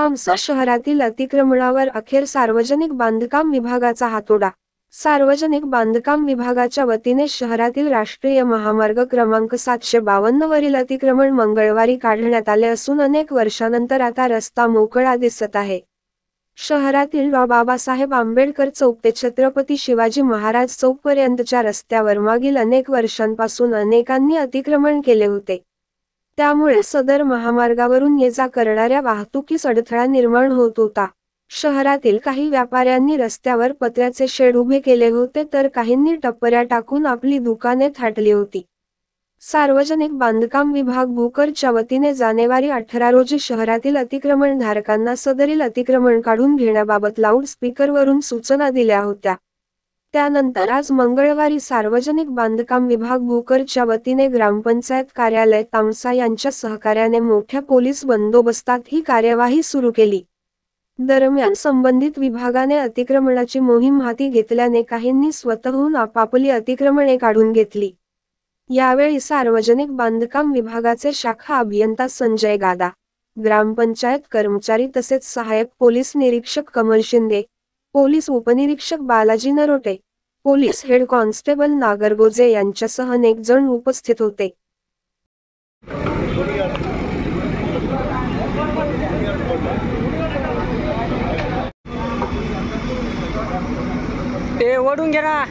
तामसा शहरातील अतिक्रमणावर अखेर सार्वजनिक बांधकाम विभागाचा हातोडा। सार्वजनिक बांधकाम विभागाच्या वतीने शहरातील राष्ट्रीय महामार्ग क्रमांक 752 वरील अतिक्रमण मंगळवारी काढण्यात आले असून अनेक वर्षांनंतर आता रस्ता मोकळा दिसत आहे। शहरातील डॉ. बाबासाहेब आंबेडकर चौक ते छत्रपती शिवाजी महाराज चौक पर्यंतच्या रस्त्यावर मागील अनेक वर्षांपासून अनेकांनी अतिक्रमण केले होते। त्यामुळे सदर महामार्गावरून ये-जा करणाऱ्या वाहतुकीस अडथळा निर्माण होत होता। शहरातील काही व्यापाऱ्यांनी रस्त्यावर पत्र्याचे शेड उभे केले होते तर काहींनी टपऱ्या टाकून आपली दुकाने थाटली होती। सार्वजनिक बांधकाम विभाग भोकरच्या वतीने जानेवारी 18 रोजी शहरातील अतिक्रमणधारकांना सदरील अतिक्रमण काढून घेण्याबाबत लाऊड स्पीकरवरून सूचना दिल्या होत्या। त्यानंतर आज मंगळवारी सार्वजनिक बांधकाम विभाग भोकरच्या वतीने ग्रामपंचायत कार्यालय तामसा यांच्या सहकार्याने मोठ्या पोलीस बंदोबस्तात ही कार्यवाही सुरू केली। दरम्यान संबंधित विभागाने अतिक्रमणाची मोहीम हाती घेतल्याने काहींनी स्वतःहून आपापली अतिक्रमणे काढून घेतली। यावेळी सार्वजनिक बांधकाम विभागाचे शाखा अभियंता संजय गादा, ग्रामपंचायत कर्मचारी तसेच सहाय्यक पोलीस निरीक्षक कमल शिंदे, पोलीस उपनिरीक्षक Balaji Narote, police head constable Nagargoje यांच्यासह अनेक जण उपस्थित होते। ते ओढून घे ना।